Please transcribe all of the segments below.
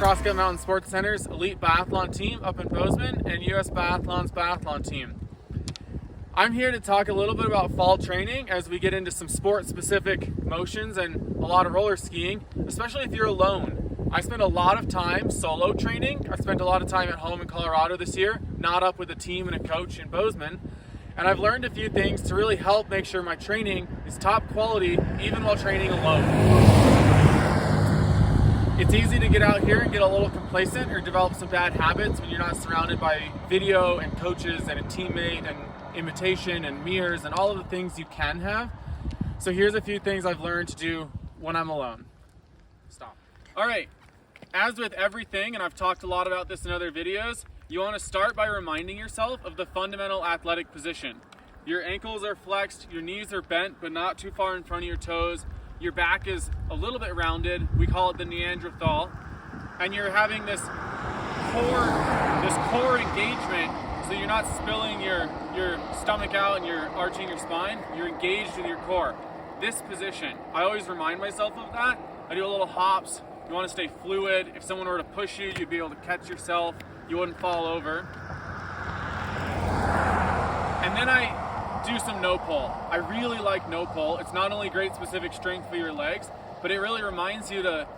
Crosscut Mountain Sports Center's elite biathlon team up in Bozeman and US Biathlon's biathlon team. I'm here to talk a little bit about fall training as we get into some sport-specific motions and a lot of roller skiing, especially if you're alone. I spent a lot of time solo training. I spent a lot of time at home in Colorado this year, not up with a team and a coach in Bozeman. And I've learned a few things to really help make sure my training is top quality even while training alone. It's easy to get out here and get a little complacent or develop some bad habits when you're not surrounded by video and coaches and a teammate and imitation and mirrors and all of the things you can have. So here's a few things I've learned to do when I'm alone. Stop. All right, as with everything, and I've talked a lot about this in other videos, you want to start by reminding yourself of the fundamental athletic position. Your ankles are flexed, your knees are bent but not too far in front of your toes, your back is a little bit rounded, we call it the Neanderthal, and you're having this core engagement so you're not spilling your stomach out and you're arching your spine, you're engaged with your core. This position, I always remind myself of that. I do a little hops. You want to stay fluid. If someone were to push you, you'd be able to catch yourself. You wouldn't fall over. And then I do some no pull. I really like no pull. It's not only great specific strength for your legs, but it really reminds you to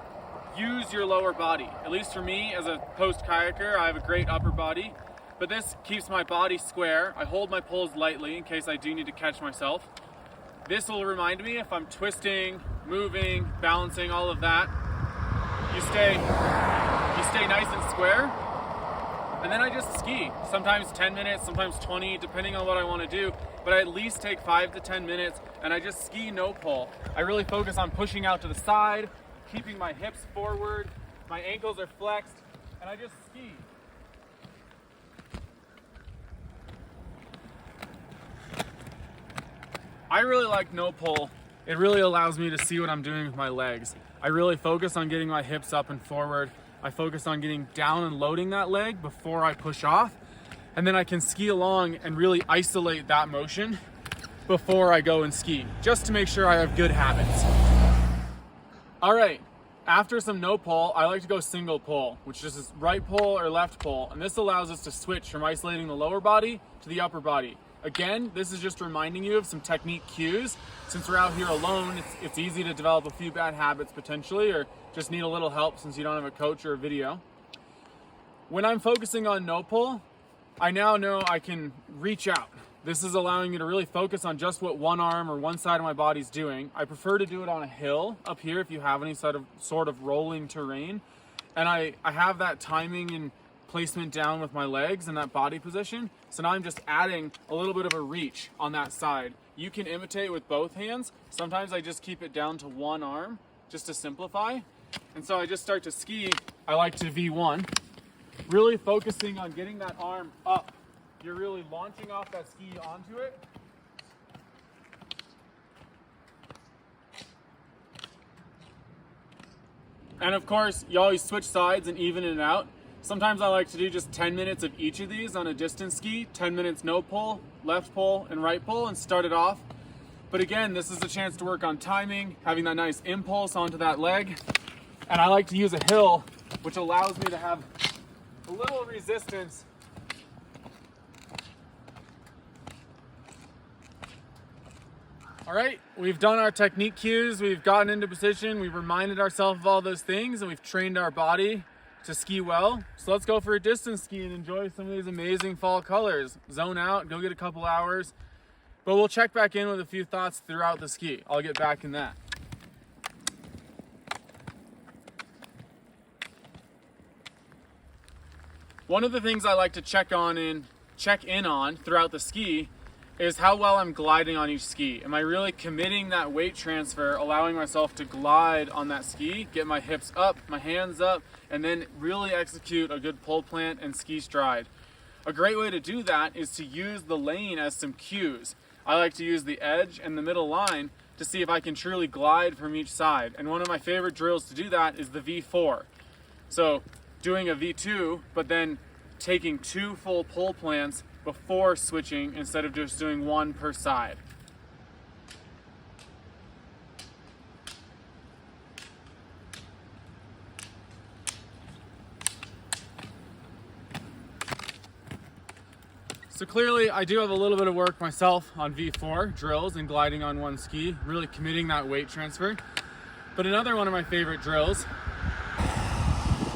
use your lower body. At least for me, as a post kayaker, I have a great upper body, but this keeps my body square. I hold my poles lightly in case I do need to catch myself. This will remind me if I'm twisting, moving, balancing, all of that, you stay nice and square. And then I just ski, sometimes 10 minutes, sometimes 20, depending on what I want to do, but I at least take 5 to 10 minutes and I just ski no pull. I really focus on pushing out to the side, keeping my hips forward, my ankles are flexed, and I just ski. I really like no pull. It really allows me to see what I'm doing with my legs. I really focus on getting my hips up and forward. I focus on getting down and loading that leg before I push off. And then I can ski along and really isolate that motion before I go and ski, just to make sure I have good habits. All right, after some no pull, I like to go single pull, which is right pull or left pull. And this allows us to switch from isolating the lower body to the upper body. Again, this is just reminding you of some technique cues. Since we're out here alone, it's easy to develop a few bad habits potentially, or just need a little help since you don't have a coach or a video. When I'm focusing on no pull, I now know I can reach out. This is allowing me to really focus on just what one arm or one side of my body's doing. I prefer to do it on a hill up here if you have any sort of rolling terrain. And I have that timing and placement down with my legs and that body position. So now I'm just adding a little bit of a reach on that side. You can imitate with both hands. Sometimes I just keep it down to one arm just to simplify. And so I just start to ski. I like to V1, really focusing on getting that arm up. You're really launching off that ski onto it. And of course, you always switch sides and even it out. Sometimes I like to do just 10 minutes of each of these on a distance ski, 10 minutes no pull, left pull, and right pull, and start it off. But again, this is a chance to work on timing, having that nice impulse onto that leg. And I like to use a hill, which allows me to have a little resistance. All right, we've done our technique cues, we've gotten into position, we've reminded ourselves of all those things, and we've trained our body to ski well. So let's go for a distance ski and enjoy some of these amazing fall colors. Zone out, go get a couple hours, but we'll check back in with a few thoughts throughout the ski. I'll get back in that. One of the things I like to check in on throughout the ski is how well I'm gliding on each ski. Am I really committing that weight transfer, allowing myself to glide on that ski, get my hips up, my hands up, and then really execute a good pole plant and ski stride. A great way to do that is to use the lane as some cues. I like to use the edge and the middle line to see if I can truly glide from each side. And one of my favorite drills to do that is the V4. So doing a V2, but then taking 2 full pole plants before switching instead of just doing 1 per side. So clearly I do have a little bit of work myself on V4 drills and gliding on one ski, really committing that weight transfer. But another one of my favorite drills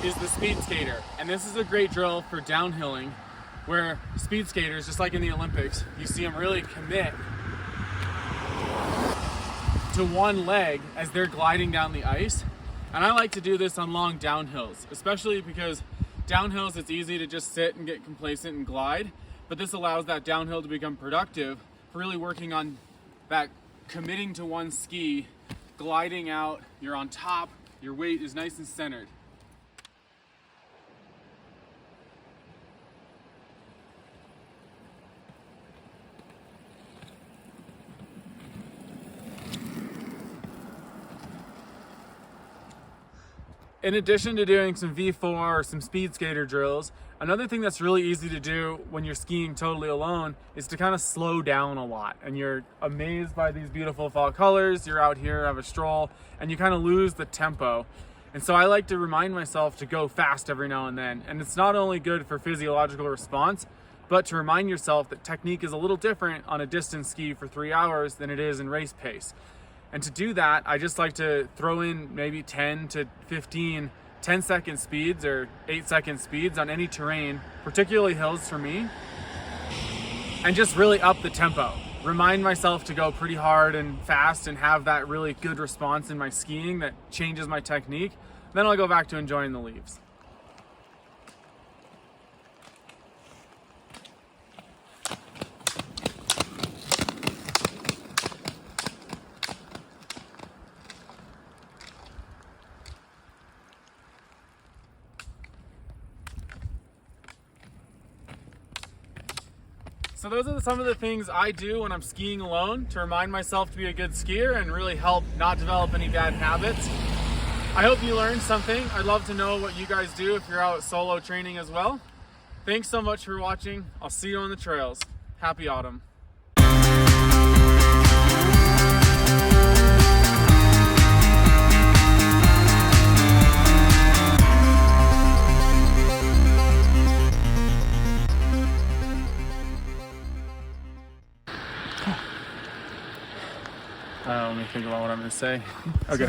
is the speed skater. And this is a great drill for downhilling, where speed skaters, just like in the Olympics, you see them really commit to one leg as they're gliding down the ice. And I like to do this on long downhills, especially because downhills it's easy to just sit and get complacent and glide, but this allows that downhill to become productive for really working on that committing to one ski, gliding out, you're on top, your weight is nice and centered. In addition to doing some V4 or some speed skater drills, another thing that's really easy to do when you're skiing totally alone is to kind of slow down a lot. And you're amazed by these beautiful fall colors, you're out here, have a stroll, and you kind of lose the tempo. And so I like to remind myself to go fast every now and then. And it's not only good for physiological response, but to remind yourself that technique is a little different on a distance ski for 3 hours than it is in race pace. And to do that, I just like to throw in maybe 10 to 15 10-second speeds or 8-second speeds on any terrain, particularly hills for me, and just really up the tempo. Remind myself to go pretty hard and fast and have that really good response in my skiing that changes my technique. Then I'll go back to enjoying the leaves. So those are some of the things I do when I'm skiing alone to remind myself to be a good skier and really help not develop any bad habits. I hope you learned something. I'd love to know what you guys do if you're out solo training as well. Thanks so much for watching. I'll see you on the trails. Happy autumn. Let me think about what I'm going to say. Okay.